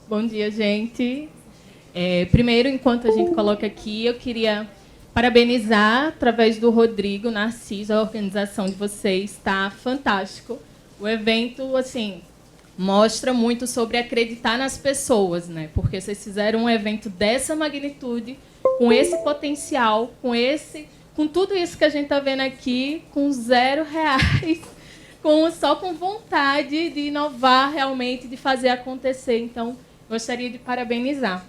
Bom dia, gente. Primeiro, enquanto a gente coloca aqui, eu queria parabenizar, através do Rodrigo Narciso, a organização de vocês. Está fantástico. O evento, assim, mostra muito sobre acreditar nas pessoas, né? Porque vocês fizeram um evento dessa magnitude, com esse potencial, com tudo isso que a gente está vendo aqui, com R$0, só com vontade de inovar realmente, de fazer acontecer. Então, gostaria de parabenizar,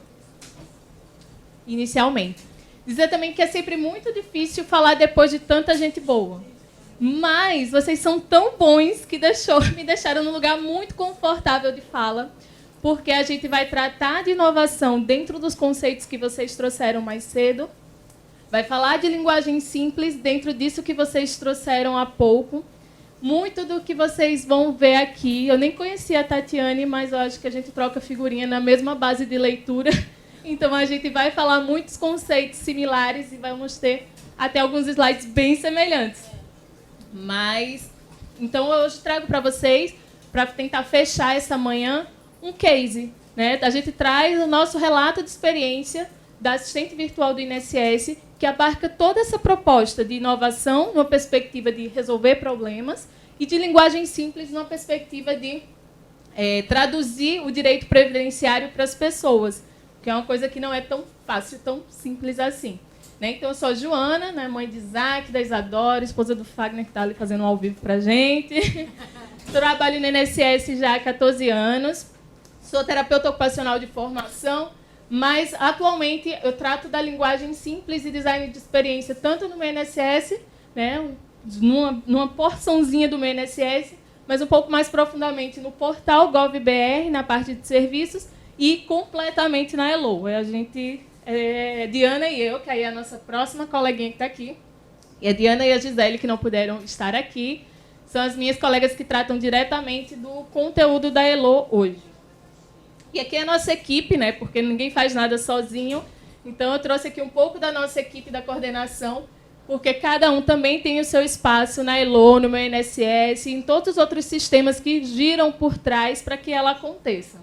inicialmente. Dizer também que é sempre muito difícil falar depois de tanta gente boa. Mas vocês são tão bons que me deixaram num lugar muito confortável de fala, porque a gente vai tratar de inovação dentro dos conceitos que vocês trouxeram mais cedo, vai falar de linguagem simples dentro disso que vocês trouxeram há pouco. Muito do que vocês vão ver aqui, eu nem conhecia a Tatiane, mas eu acho que a gente troca figurinha na mesma base de leitura. Então, a gente vai falar muitos conceitos similares e vamos ter até alguns slides bem semelhantes. Então, eu hoje trago para vocês, para tentar fechar essa manhã, um case, né? A gente traz o nosso relato de experiência da assistente virtual do INSS, que abarca toda essa proposta de inovação, numa perspectiva de resolver problemas, e de linguagem simples, numa perspectiva de traduzir o direito previdenciário para as pessoas, que é uma coisa que não é tão fácil, tão simples assim. Né? Então, eu sou a Joana, né, mãe de Isaac, da Isadora, esposa do Fagner, que está ali fazendo um ao vivo para a gente. Trabalho no INSS já há 14 anos. Sou terapeuta ocupacional de formação, mas, atualmente, eu trato da linguagem simples e design de experiência, tanto no meu INSS, né, numa porçãozinha do meu INSS, mas um pouco mais profundamente no portal GovBR, na parte de serviços, e completamente na Elo. A gente, Diana e eu, que aí é a nossa próxima coleguinha que está aqui, e a Diana e a Gisele, que não puderam estar aqui, são as minhas colegas que tratam diretamente do conteúdo da Elo hoje. E aqui é a nossa equipe, né, porque ninguém faz nada sozinho. Então, eu trouxe aqui um pouco da nossa equipe da coordenação, porque cada um também tem o seu espaço na Elo, no meu INSS, e em todos os outros sistemas que giram por trás para que ela aconteça.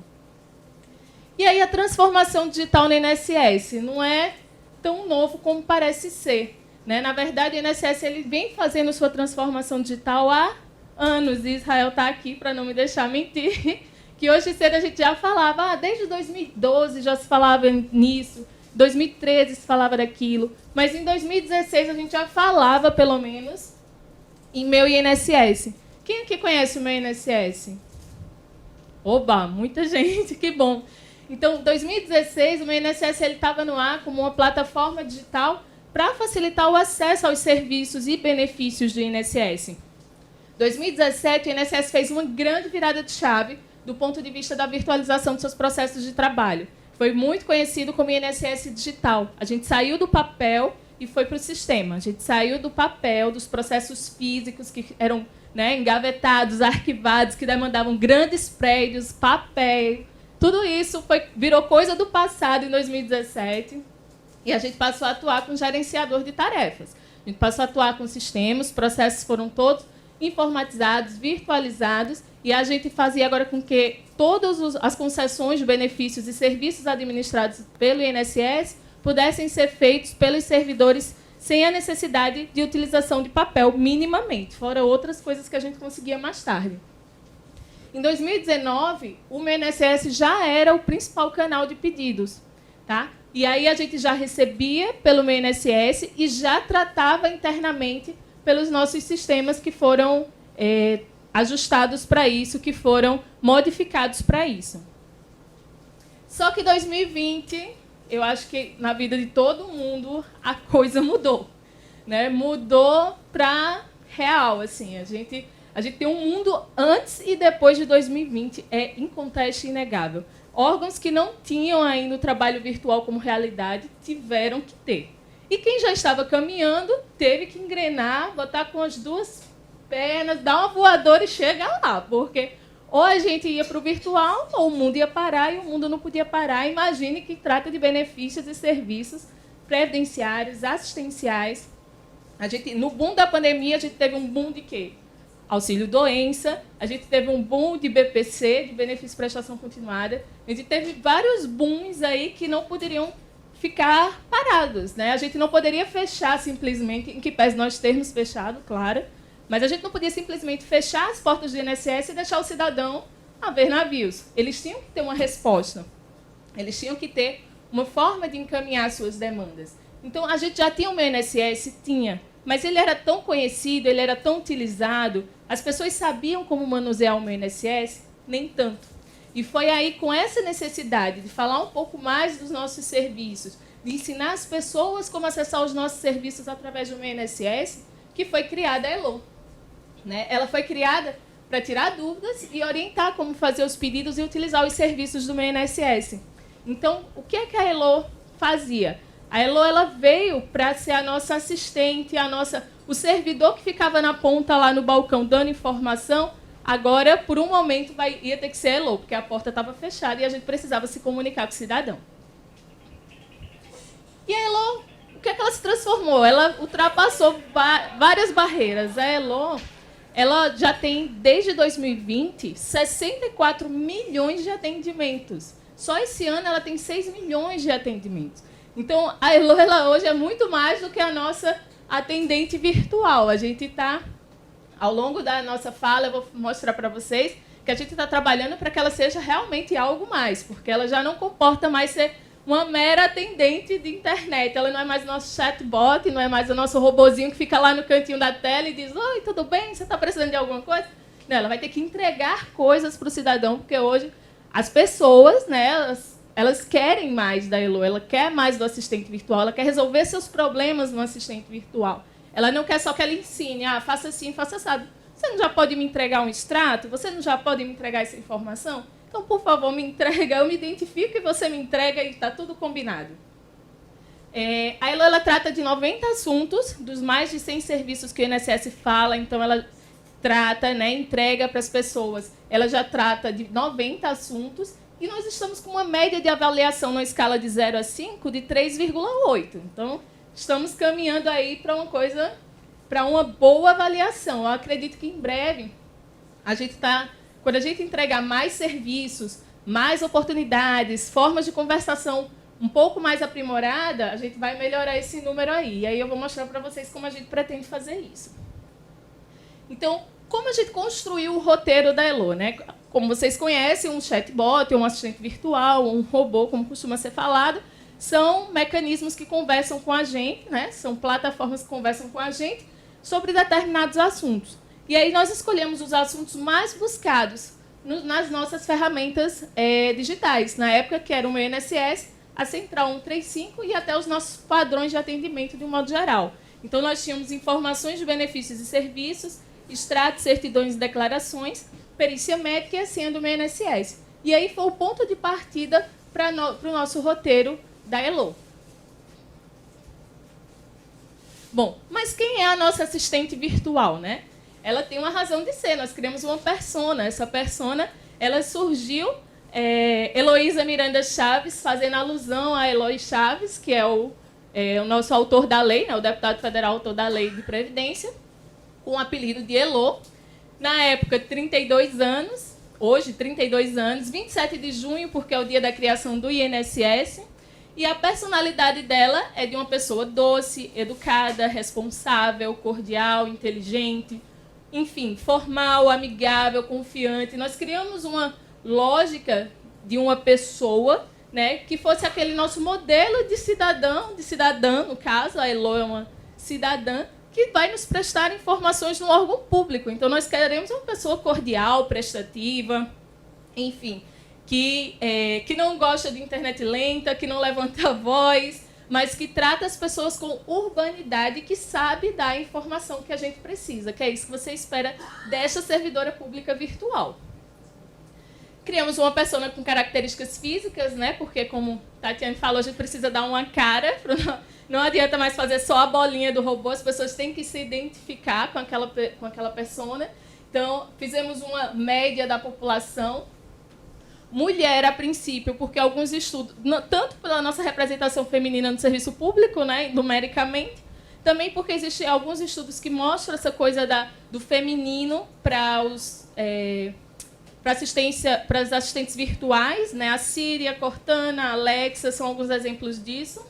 E aí, a transformação digital no INSS não é tão novo como parece ser. Né? Na verdade, o INSS ele vem fazendo sua transformação digital há anos, e Israel está aqui para não me deixar mentir, que hoje cedo a gente já falava, desde 2012 já se falava nisso, 2013 se falava daquilo, mas em 2016 a gente já falava, pelo menos, em meu INSS. Quem aqui conhece o meu INSS? Oba, muita gente, que bom. Então, em 2016, o meu INSS estava no ar como uma plataforma digital para facilitar o acesso aos serviços e benefícios do INSS. Em 2017, o INSS fez uma grande virada de chave do ponto de vista da virtualização de seus processos de trabalho. Foi muito conhecido como INSS digital. A gente saiu do papel e foi para o sistema. A gente saiu do papel, dos processos físicos que eram, né, engavetados, arquivados, que demandavam grandes prédios, papel. Tudo isso virou coisa do passado em 2017. E a gente passou a atuar com gerenciador de tarefas. A gente passou a atuar com sistemas, os processos foram todos informatizados, virtualizados, e a gente fazia agora com que todas as concessões de benefícios e serviços administrados pelo INSS pudessem ser feitos pelos servidores sem a necessidade de utilização de papel, minimamente, fora outras coisas que a gente conseguia mais tarde. Em 2019, o meu INSS já era o principal canal de pedidos. Tá? E aí a gente já recebia pelo meu INSS e já tratava internamente pelos nossos sistemas que foram ajustados para isso, que foram modificados para isso. Só que 2020, eu acho que na vida de todo mundo a coisa mudou. Né? Mudou para real. Assim. A gente tem um mundo antes e depois de 2020, é inconteste e inegável. Órgãos que não tinham ainda o trabalho virtual como realidade tiveram que ter. E quem já estava caminhando teve que engrenar, botar com as duas pernas, dar uma voadora e chegar lá. Porque ou a gente ia para o virtual, ou o mundo ia parar e o mundo não podia parar. Imagine que trata de benefícios e serviços previdenciários, assistenciais. No boom da pandemia, a gente teve um boom de quê? auxílio-doença, a gente teve um boom de BPC, de benefício de prestação continuada, a gente teve vários booms aí que não poderiam ficar parados, né? A gente não poderia fechar simplesmente, em que pese nós termos fechado, claro, mas a gente não podia simplesmente fechar as portas do INSS e deixar o cidadão a ver navios. Eles tinham que ter uma resposta, eles tinham que ter uma forma de encaminhar suas demandas. Então, a gente já tinha o meu INSS? Tinha. Mas ele era tão conhecido, ele era tão utilizado, as pessoas sabiam como manusear o meu INSS? Nem tanto. E foi aí, com essa necessidade de falar um pouco mais dos nossos serviços, de ensinar as pessoas como acessar os nossos serviços através do meu INSS, que foi criada a ELO. Né? Ela foi criada para tirar dúvidas e orientar como fazer os pedidos e utilizar os serviços do meu INSS. Então, o que é que a ELO fazia? A ELO ela veio para ser a nossa assistente, o servidor que ficava na ponta lá no balcão dando informação. Agora, por um momento, ia ter que ser a ELO, porque a porta estava fechada e a gente precisava se comunicar com o cidadão. E a ELO, o que é que ela se transformou? Ela ultrapassou várias barreiras. A ELO ela já tem, desde 2020, 64 milhões de atendimentos. Só esse ano ela tem 6 milhões de atendimentos. Então, a ELO ela hoje é muito mais do que a nossa atendente virtual. A gente está, ao longo da nossa fala, eu vou mostrar para vocês que a gente está trabalhando para que ela seja realmente algo mais, porque ela já não comporta mais ser uma mera atendente de internet. Ela não é mais o nosso chatbot, não é mais o nosso robozinho que fica lá no cantinho da tela e diz: oi, tudo bem? Você está precisando de alguma coisa? Não, ela vai ter que entregar coisas para o cidadão, porque hoje as pessoas, né, elas querem mais da ELO, ela quer mais do assistente virtual, ela quer resolver seus problemas no assistente virtual. Ela não quer só que ela ensine, faça assim, faça assado. Você não já pode me entregar um extrato? Você não já pode me entregar essa informação? Então, por favor, me entrega, eu me identifico e você me entrega e está tudo combinado. A ELO ela trata de 90 assuntos, dos mais de 100 serviços que o INSS fala, então ela trata, né, entrega para as pessoas. Ela já trata de 90 assuntos e nós estamos com uma média de avaliação na escala de 0 a 5 de 3,8. Então, estamos caminhando aí para uma boa avaliação. Eu acredito que em breve quando a gente entregar mais serviços, mais oportunidades, formas de conversação um pouco mais aprimorada, a gente vai melhorar esse número aí. E aí eu vou mostrar para vocês como a gente pretende fazer isso. Então, como a gente construiu o roteiro da ELO, né? Como vocês conhecem, um chatbot, um assistente virtual, um robô, como costuma ser falado, são mecanismos que conversam com a gente, né? São plataformas que conversam com a gente sobre determinados assuntos. E aí nós escolhemos os assuntos mais buscados nas nossas ferramentas digitais. Na época, que era o meu INSS, a Central 135 e até os nossos padrões de atendimento de um modo geral. Então, nós tínhamos informações de benefícios e serviços, extratos, certidões e declarações, perícia médica e a senha do meu INSS. E aí foi o ponto de partida para o nosso roteiro da ELO. Bom, mas quem é a nossa assistente virtual, né? Ela tem uma razão de ser. Nós criamos uma persona. Essa persona, ela surgiu, Heloísa Miranda Chaves, fazendo alusão a Eloy Chaves, que é o nosso autor da lei, né, o deputado federal autor da lei de Previdência, com o apelido de Elo. Na época, 32 anos, hoje 32 anos, 27 de junho, porque é o dia da criação do INSS, e a personalidade dela é de uma pessoa doce, educada, responsável, cordial, inteligente, enfim, formal, amigável, confiante. Nós criamos uma lógica de uma pessoa, né, que fosse aquele nosso modelo de cidadã, no caso, a Elo é uma cidadã, que vai nos prestar informações no órgão público. Então, nós queremos uma pessoa cordial, prestativa, enfim, que não gosta de internet lenta, que não levanta a voz, mas que trata as pessoas com urbanidade e que sabe dar a informação que a gente precisa, que é isso que você espera desta servidora pública virtual. Criamos uma persona com características físicas, né? Porque, como Tatiane falou, a gente precisa dar uma cara. Não adianta mais fazer só a bolinha do robô, as pessoas têm que se identificar com aquela persona. Então, fizemos uma média da população. Mulher, a princípio, porque alguns estudos, tanto pela nossa representação feminina no serviço público, né, numericamente, Também porque existem alguns estudos que mostram essa coisa do feminino para as assistentes virtuais, né? A Siri, a Cortana, a Alexa são alguns exemplos disso.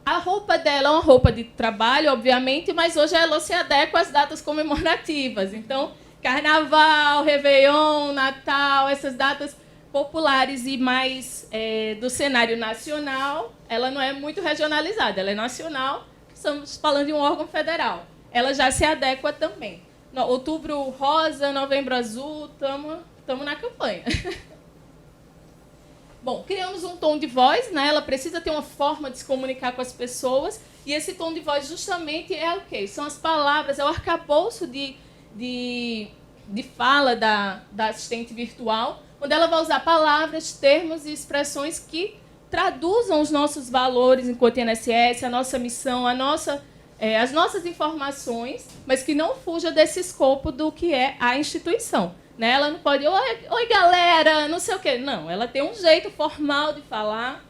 A roupa dela é uma roupa de trabalho, obviamente, mas hoje ela se adequa às datas comemorativas. Então, Carnaval, Réveillon, Natal, essas datas populares e mais do cenário nacional, ela não é muito regionalizada, ela é nacional, estamos falando de um órgão federal. Ela já se adequa também. No, outubro rosa, novembro azul, estamos na campanha. Bom, criamos um tom de voz, né? Ela precisa ter uma forma de se comunicar com as pessoas, e esse tom de voz justamente é o quê? São as palavras, é o arcabouço de fala da assistente virtual, onde ela vai usar palavras, termos e expressões que traduzam os nossos valores enquanto INSS, a nossa missão, as nossas informações, mas que não fuja desse escopo do que é a instituição. Né? Ela não pode, oi galera, não sei o quê. Não, ela tem um jeito formal de falar,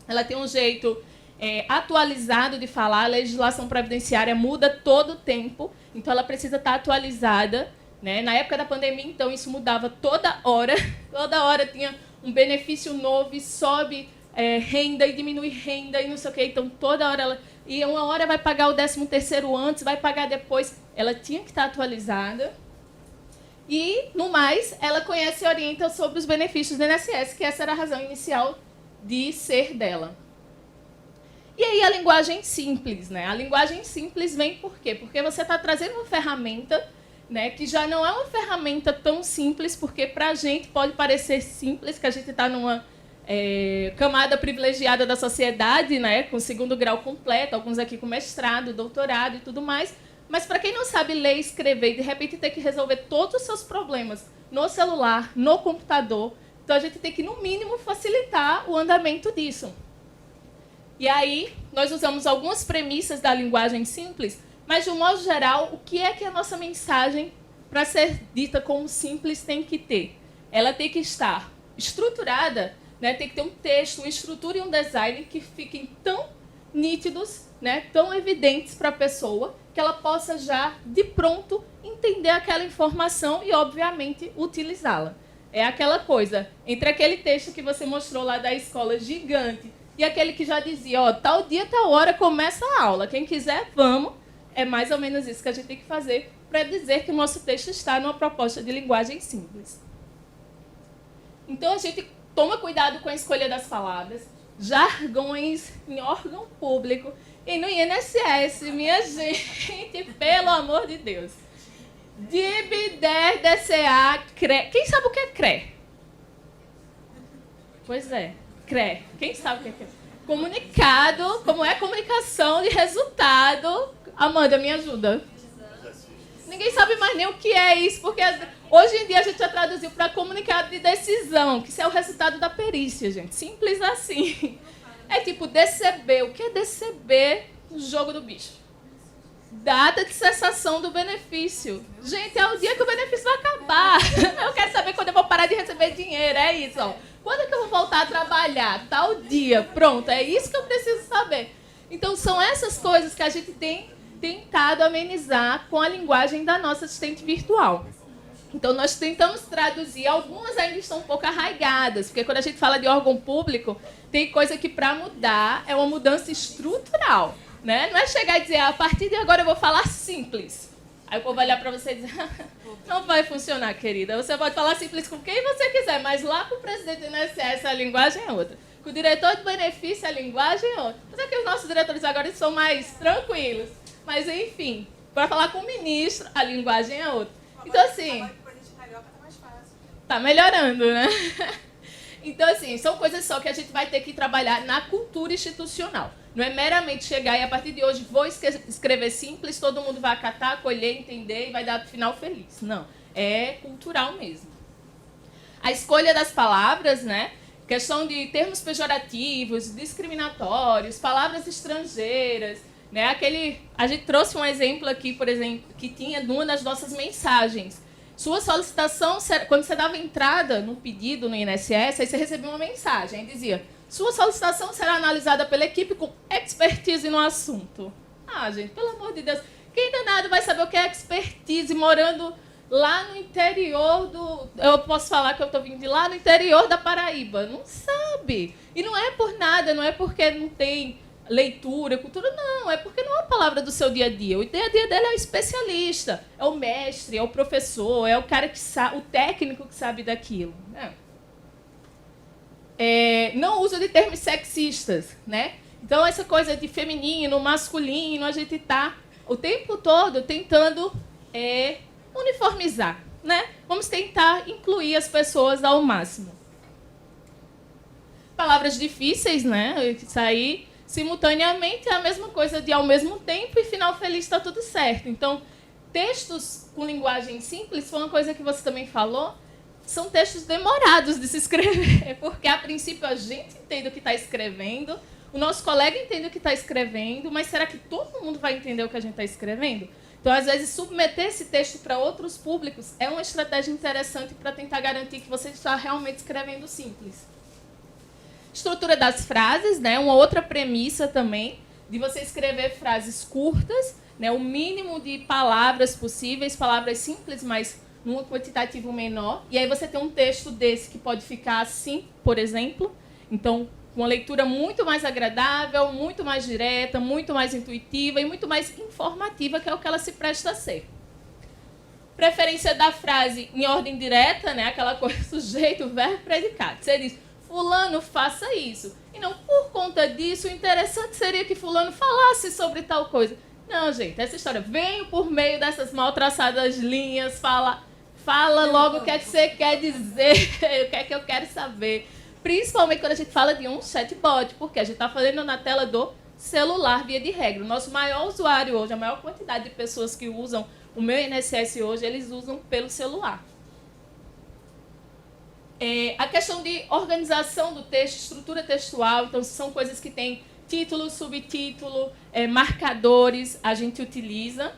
ela tem um jeito atualizado de falar, a legislação previdenciária muda todo o tempo, então ela precisa estar atualizada. Né? Na época da pandemia, então, isso mudava toda hora tinha um benefício novo e sobe renda e diminui renda e não sei o quê. Então, toda hora ela... E uma hora vai pagar o 13º antes, vai pagar depois. Ela tinha que estar atualizada. E, no mais, ela conhece e orienta sobre os benefícios do INSS, que essa era a razão inicial de ser dela. E aí a linguagem simples, né? A linguagem simples vem por quê? Porque você está trazendo uma ferramenta, né, que já não é uma ferramenta tão simples, porque para a gente pode parecer simples, que a gente está numa camada privilegiada da sociedade, né, com 2º grau completo, alguns aqui com mestrado, doutorado e tudo mais, mas para quem não sabe ler e escrever e de repente ter que resolver todos os seus problemas no celular, no computador, então a gente tem que, no mínimo, facilitar o andamento disso. E aí, nós usamos algumas premissas da linguagem simples, mas, de um modo geral, o que é que a nossa mensagem, para ser dita como simples, tem que ter? Ela tem que estar estruturada, né? Tem que ter um texto, uma estrutura e um design que fiquem tão nítidos, né? Tão evidentes para a pessoa, que ela possa já, de pronto, entender aquela informação e, obviamente, utilizá-la. É aquela coisa, entre aquele texto que você mostrou lá da escola gigante e aquele que já dizia, ó, tal dia, tal hora, começa a aula. Quem quiser, vamos. É mais ou menos isso que a gente tem que fazer para dizer que o nosso texto está numa proposta de linguagem simples. Então, a gente toma cuidado com a escolha das palavras, jargões em órgão público e no INSS, minha gente, pelo amor de Deus. DIB, DER, DCA, CRE. Quem sabe o que é CRE? Pois é, CRE. Quem sabe o que é CRE? Comunicado, como é comunicação de resultado. Amanda, me ajuda. Ninguém sabe mais nem o que é isso, porque hoje em dia a gente já traduziu para comunicado de decisão, que isso é o resultado da perícia, gente. Simples assim. É tipo DCB. O que é DCB no jogo do bicho? Data de cessação do benefício. Gente, é o dia que o benefício vai acabar. Eu quero saber quando eu vou parar de receber dinheiro. É isso, ó. Quando é que eu vou voltar a trabalhar? Tal dia. Pronto, é isso que eu preciso saber. Então, são essas coisas que a gente tem tentado amenizar com a linguagem da nossa assistente virtual. Então, nós tentamos traduzir. Algumas ainda estão um pouco arraigadas, porque quando a gente fala de órgão público, tem coisa que, para mudar, é uma mudança estrutural. Né? Não é chegar e dizer, a partir de agora eu vou falar simples. Aí o povo vai olhar para você e dizer, não vai funcionar, querida. Você pode falar simples com quem você quiser, mas lá com o presidente do INSS a linguagem é outra. Com o diretor de benefício a linguagem é outra. Mas é que os nossos diretores agora são mais tranquilos. Mas, enfim, para falar com o ministro, a linguagem é outra. Então, assim... Tá melhorando, né? Então, assim, são coisas só que a gente vai ter que trabalhar na cultura institucional. Não é meramente chegar e, a partir de hoje, vou escrever simples, todo mundo vai acatar, acolher, entender e vai dar o final feliz. Não, é cultural mesmo. A escolha das palavras, né? Questão de termos pejorativos, discriminatórios, palavras estrangeiras, né? A gente trouxe um exemplo aqui, por exemplo, que tinha numa das nossas mensagens. Sua solicitação, quando você dava entrada no pedido no INSS, aí você recebia uma mensagem, aí dizia, sua solicitação será analisada pela equipe com expertise no assunto. Ah, gente, pelo amor de Deus. Quem danado vai saber o que é expertise morando lá no interior do... Eu posso falar que eu estou vindo de lá no interior da Paraíba. Não sabe. E não é por nada, não é porque não tem leitura, cultura, não. É porque não é uma palavra do seu dia a dia. O dia a dia dele é o especialista, é o mestre, é o professor, é o cara que sabe, o técnico que sabe daquilo. Né? Não uso de termos sexistas, né? Então, essa coisa de feminino, masculino, a gente está o tempo todo tentando uniformizar, né? Vamos tentar incluir as pessoas ao máximo. Palavras difíceis, né? Sair simultaneamente é a mesma coisa de ao mesmo tempo e final feliz está tudo certo. Então, textos com linguagem simples foi uma coisa que você também falou. São textos demorados de se escrever, porque a princípio a gente entende o que está escrevendo, o nosso colega entende o que está escrevendo, mas será que todo mundo vai entender o que a gente está escrevendo? Então, às vezes, submeter esse texto para outros públicos é uma estratégia interessante para tentar garantir que você está realmente escrevendo simples. Estrutura das frases, né? Uma outra premissa também, de você escrever frases curtas, né? O mínimo de palavras possíveis, palavras simples, mas num quantitativo menor, e aí você tem um texto desse que pode ficar assim, por exemplo. Então, uma leitura muito mais agradável, muito mais direta, muito mais intuitiva e muito mais informativa, que é o que ela se presta a ser. Preferência da frase em ordem direta, né? Aquela coisa, sujeito, verbo, predicado. Você diz, fulano, faça isso. E não, por conta disso, o interessante seria que fulano falasse sobre tal coisa. Não, gente, essa história veio por meio dessas mal traçadas linhas, fala logo o que é que você quer dizer, o que é que eu quero saber. Principalmente quando a gente fala de um chatbot, porque a gente está fazendo na tela do celular, via de regra. O nosso maior usuário hoje, a maior quantidade de pessoas que usam o meu INSS hoje, eles usam pelo celular. A questão de organização do texto, estrutura textual, então são coisas que têm título, subtítulo, marcadores, a gente utiliza.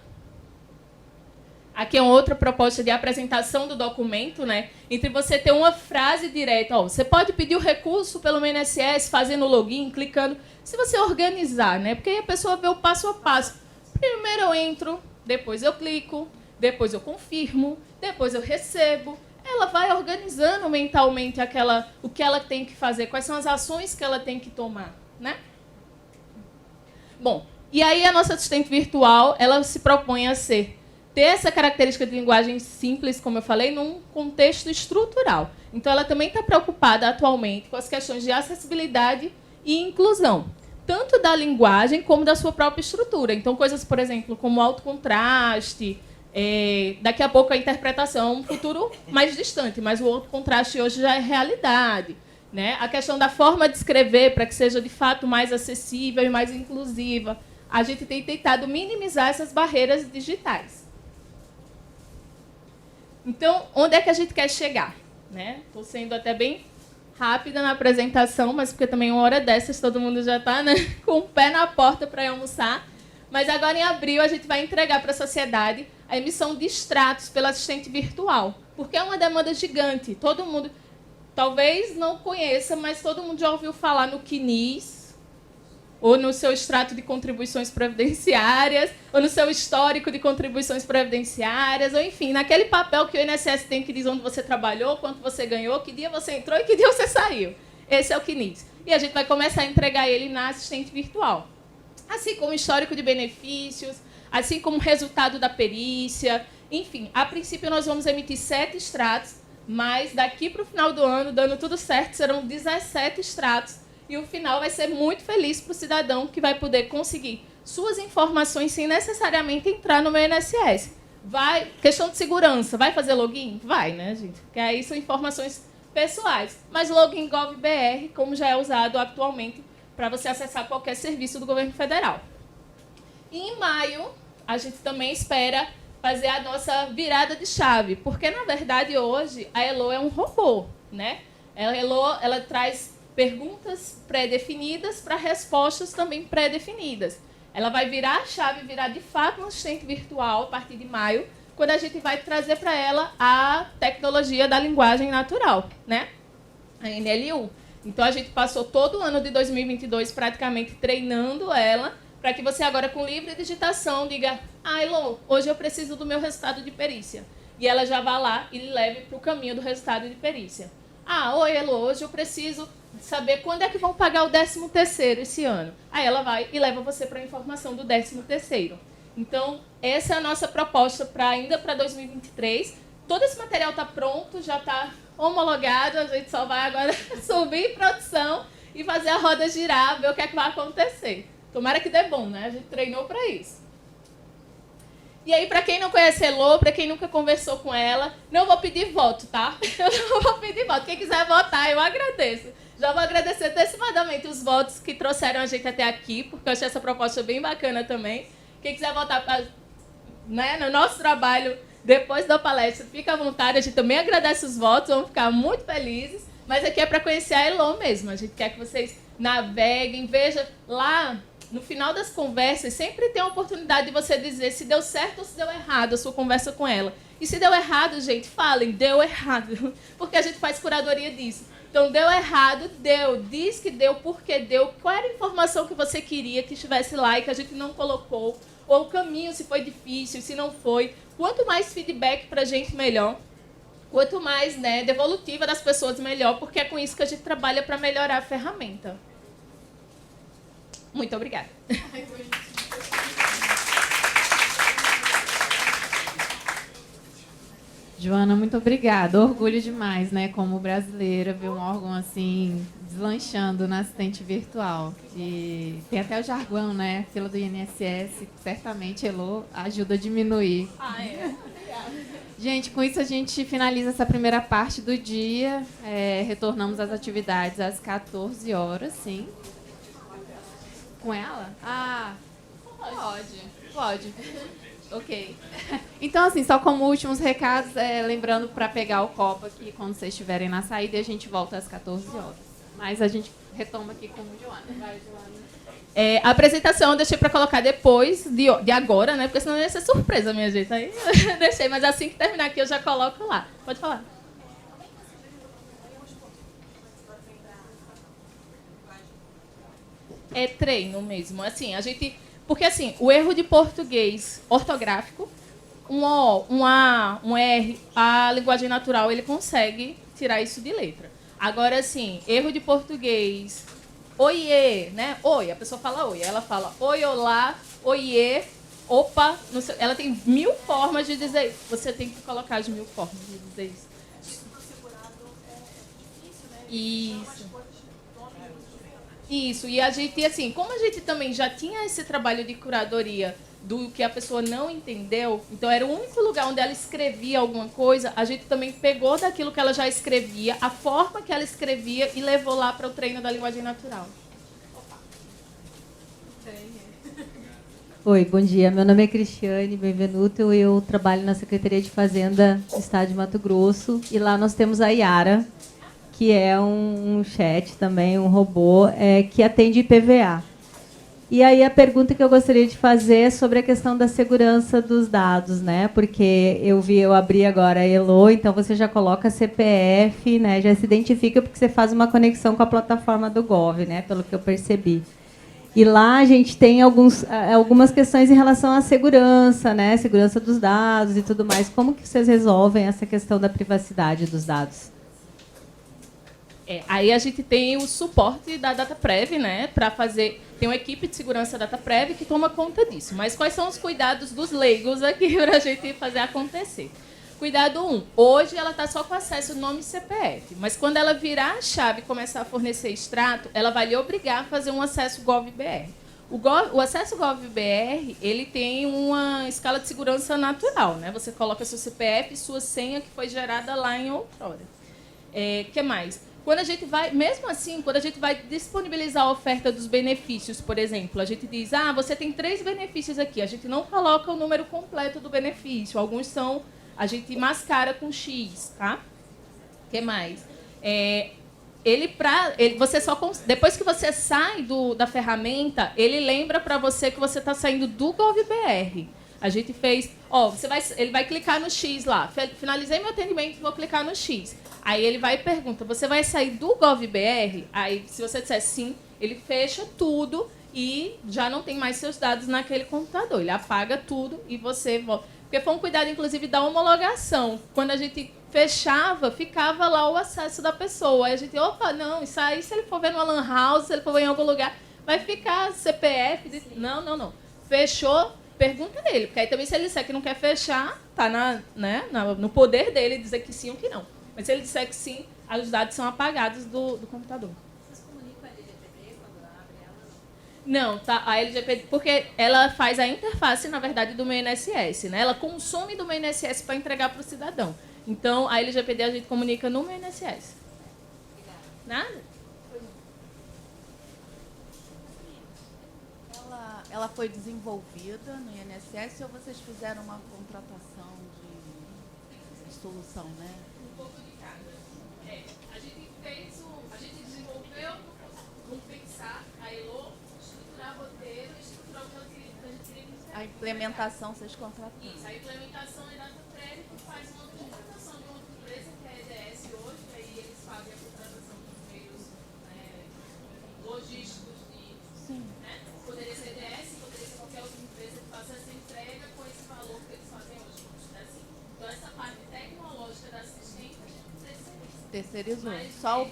Aqui é uma outra proposta de apresentação do documento, né? Entre você ter uma frase direta, ó, você pode pedir o recurso pelo INSS, fazendo o login, clicando. Se você organizar, né? Porque aí a pessoa vê o passo a passo. Primeiro eu entro, depois eu clico, depois eu confirmo, depois eu recebo. Ela vai organizando mentalmente o que ela tem que fazer, quais são as ações que ela tem que tomar, né? Bom, e aí a nossa assistente virtual, ela se propõe a ter essa característica de linguagem simples, como eu falei, num contexto estrutural. Então, ela também está preocupada atualmente com as questões de acessibilidade e inclusão, tanto da linguagem como da sua própria estrutura. Então, coisas, por exemplo, como alto contraste, daqui a pouco a interpretação, um futuro mais distante, mas o alto contraste hoje já é realidade. Né? A questão da forma de escrever para que seja, de fato, mais acessível e mais inclusiva. A gente tem tentado minimizar essas barreiras digitais. Então, onde é que a gente quer chegar? Estou sendo até bem rápida na apresentação, mas porque também uma hora dessas todo mundo já está, né, com o pé na porta para ir almoçar. Mas agora, em abril, a gente vai entregar para a sociedade a emissão de extratos pela assistente virtual, porque é uma demanda gigante. Todo mundo, talvez não conheça, mas todo mundo já ouviu falar no CNIS, ou no seu extrato de contribuições previdenciárias, ou no seu histórico de contribuições previdenciárias, ou enfim, naquele papel que o INSS tem que diz onde você trabalhou, quanto você ganhou, que dia você entrou e que dia você saiu. Esse é o CNIS. E a gente vai começar a entregar ele na assistente virtual. Assim como histórico de benefícios, assim como resultado da perícia, enfim. A princípio, nós vamos emitir 7 extratos, mas daqui para o final do ano, dando tudo certo, serão 17 extratos. E o final vai ser muito feliz para o cidadão que vai poder conseguir suas informações sem necessariamente entrar no meu INSS. Questão de segurança, vai fazer login? Vai, né, gente? Porque aí são informações pessoais. Mas login GovBR, como já é usado atualmente, para você acessar qualquer serviço do governo federal. E em maio, a gente também espera fazer a nossa virada de chave, porque, na verdade, hoje, a Elo é um robô, né? A Elo, ela traz perguntas pré-definidas para respostas também pré-definidas. Ela vai virar a chave, virar de fato um assistente virtual a partir de maio, quando a gente vai trazer para ela a tecnologia da linguagem natural, né? A NLU. Então, a gente passou todo o ano de 2022 praticamente treinando ela para que você agora, com livre digitação, diga: ah, Elô, hoje eu preciso do meu resultado de perícia. E ela já vá lá e lhe leve para o caminho do resultado de perícia. Ah, oi, Elô, hoje eu preciso saber quando é que vão pagar o 13º esse ano. Aí ela vai e leva você para a informação do 13º. Então, essa é a nossa proposta ainda para 2023. Todo esse material está pronto, já está homologado, a gente só vai agora subir em produção e fazer a roda girar, ver o que é que vai acontecer. Tomara que dê bom, né? A gente treinou para isso. E aí, para quem não conhece a Elô, para quem nunca conversou com ela, não vou pedir voto, tá? Eu não vou pedir voto. Quem quiser votar, eu agradeço. Já vou agradecer antecipadamente os votos que trouxeram a gente até aqui, porque eu achei essa proposta bem bacana também. Quem quiser votar né, no nosso trabalho depois da palestra, fica à vontade. A gente também agradece os votos, vamos ficar muito felizes. Mas aqui é para conhecer a Elô mesmo. A gente quer que vocês naveguem, vejam lá. No final das conversas, sempre tem a oportunidade de você dizer se deu certo ou se deu errado a sua conversa com ela. E se deu errado, gente, falem, deu errado. Porque a gente faz curadoria disso. Então, deu errado, deu. Diz que deu, por que deu. Qual era a informação que você queria que estivesse lá e que a gente não colocou. Ou o caminho, se foi difícil, se não foi. Quanto mais feedback pra gente, melhor. Quanto mais, né, devolutiva das pessoas, melhor. Porque é com isso que a gente trabalha para melhorar a ferramenta. Muito obrigada. Joana, muito obrigada. Orgulho demais, né, como brasileira, ver um órgão assim deslanchando na assistente virtual. E tem até o jargão, né? Fila do INSS, certamente, Elô, ajuda a diminuir. Ah, é. Gente, com isso a gente finaliza essa primeira parte do dia. Retornamos às atividades às 14 horas, sim. Com ela? Ah, pode. Ok. Então, assim, só como últimos recados, lembrando para pegar o copo aqui quando vocês estiverem na saída e a gente volta às 14 horas. Mas a gente retoma aqui com o Joana. Vai, Joana. A apresentação eu deixei para colocar depois de agora, né? Porque senão ia ser surpresa, minha gente. Aí eu deixei, mas assim que terminar aqui eu já coloco lá. Pode falar. É treino mesmo. Assim, a gente... Porque, assim, o erro de português ortográfico, um O, um A, um R, a linguagem natural, ele consegue tirar isso de letra. Agora, assim, erro de português, oiê, né? Oi, a pessoa fala oi. Ela fala oi, olá, oiê, opa. Não sei, ela tem 1000 formas de dizer isso. Você tem que colocar as 1000 formas de dizer isso. Isso. Isso, e a gente, assim, como a gente também já tinha esse trabalho de curadoria do que a pessoa não entendeu, então era o único lugar onde ela escrevia alguma coisa, a gente também pegou daquilo que ela já escrevia, a forma que ela escrevia e levou lá para o treino da linguagem natural. Oi, bom dia. Meu nome é Cristiane Benvenuto, eu trabalho na Secretaria de Fazenda do Estado de Mato Grosso e lá nós temos a Yara, que é um chat também, um robô, que atende IPVA. E aí a pergunta que eu gostaria de fazer é sobre a questão da segurança dos dados, né? Porque eu abri agora a Elô, então você já coloca CPF, né? Já se identifica porque você faz uma conexão com a plataforma do Gov, né? Pelo que eu percebi. E lá a gente tem algumas questões em relação à segurança, né? Segurança dos dados e tudo mais. Como que vocês resolvem essa questão da privacidade dos dados? Aí a gente tem o suporte da DataPrev, né, para fazer... Tem uma equipe de segurança DataPrev que toma conta disso. Mas quais são os cuidados dos leigos aqui para a gente fazer acontecer? Cuidado 1. Hoje ela está só com acesso ao nome e CPF. Mas quando ela virar a chave e começar a fornecer extrato, ela vai lhe obrigar a fazer um acesso GovBR. O acesso GovBR, ele tem uma escala de segurança natural, né? Você coloca seu CPF e sua senha que foi gerada lá em outrora. Que mais? Quando a gente vai, mesmo assim, quando a gente vai disponibilizar a oferta dos benefícios, por exemplo, a gente diz, você tem 3 benefícios aqui, a gente não coloca o número completo do benefício, alguns são, a gente mascara com X, tá? O que mais? Você só, depois que você sai da ferramenta, ele lembra para você que você está saindo do GovBR. A gente fez, ele vai clicar no X lá, finalizei meu atendimento, vou clicar no X. Aí ele vai e pergunta, você vai sair do GovBR? Aí, se você disser sim, ele fecha tudo e já não tem mais seus dados naquele computador. Ele apaga tudo e você volta. Porque foi um cuidado, inclusive, da homologação. Quando a gente fechava, ficava lá o acesso da pessoa. Aí a gente, opa, não, isso aí, se ele for ver numa lan house, se ele for ver em algum lugar, vai ficar CPF. Não. Fechou, pergunta dele. Porque aí também, se ele disser que não quer fechar, está no poder dele dizer que sim ou que não. Mas se ele disser que sim, os dados são apagados do computador. Vocês comunicam a LGPD quando abre ela? Não, tá, a LGPD, porque ela faz a interface, na verdade, do meu INSS, né? Ela consome do meu INSS para entregar para o cidadão. Então, a LGPD a gente comunica no meu INSS. Nada? Ela foi desenvolvida no INSS ou vocês fizeram uma contratação de solução, né? Um pouco de cada. A gente desenvolveu no pensar a ELO, estruturar roteiro, estruturar o que a gente queria. A implementação vocês contrataram. Isso, a implementação é data prévia que faz uma contratação de outra empresa, que é a EDS hoje, que aí eles fazem a contratação dos meios logísticos de. Sim. Né? Poderia ser EDS, poderia ser qualquer outra empresa que faça essa entrega com esse valor que eles fazem hoje, vamos dizer assim. Então, essa parte tecnológica da assistência, a gente Terceirizou. Mas, Só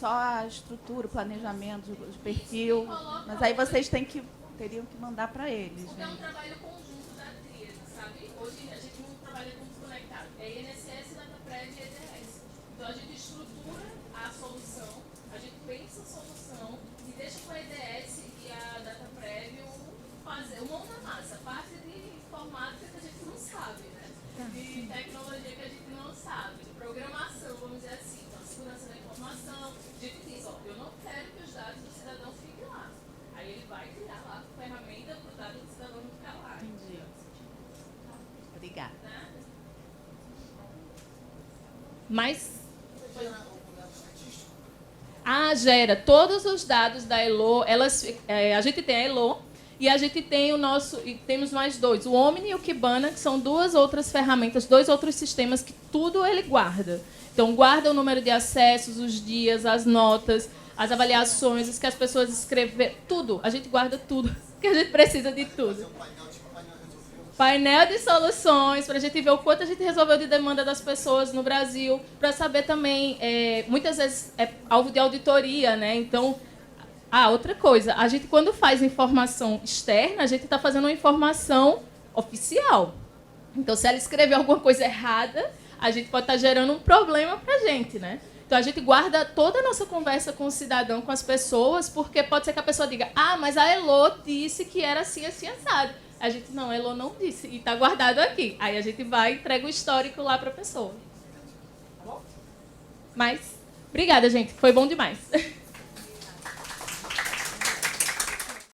a estrutura, o planejamento, o perfil. Mas aí vocês teriam que mandar para eles. Porque é um Né? trabalho conjunto da tríade, sabe? Hoje a gente não trabalha com desconectado. É INSS, DataPrev e EDS. Então a gente estrutura a solução, a gente pensa a solução e deixa com a EDS e a DataPrev fazer o mão na massa, a parte de informática que a gente não sabe, né? De tecnologia que a gente não sabe, de programação, vamos dizer assim. Então, a segurança da informação, a gente diz, ó, eu não quero que os dados do cidadão fiquem lá. Aí ele vai criar lá a ferramenta para o dado do cidadão não ficar lá. Entendi. Obrigada. Mas gera todos os dados da ELO. A gente tem a ELO e a gente tem e temos mais dois, o Omni e o Kibana, que são duas outras ferramentas, dois outros sistemas que tudo ele guarda. Então guarda o número de acessos, os dias, as notas, as avaliações, os que as pessoas escreveram, tudo. A gente guarda tudo, porque a gente precisa de tudo. Painel de soluções, para a gente ver o quanto a gente resolveu de demanda das pessoas no Brasil, para saber também, muitas vezes é alvo de auditoria, né? Então, outra coisa, a gente quando faz informação externa, a gente está fazendo uma informação oficial. Então, se ela escrever alguma coisa errada, a gente pode estar gerando um problema para a gente, né? Então, a gente guarda toda a nossa conversa com o cidadão, com as pessoas, porque pode ser que a pessoa diga, mas a Elo disse que era assim, assim, assado. A gente, não, a Elo não disse, e está guardado aqui. Aí a gente vai e entrega o histórico lá para a pessoa. Tá bom? Mas, obrigada, gente. Foi bom demais.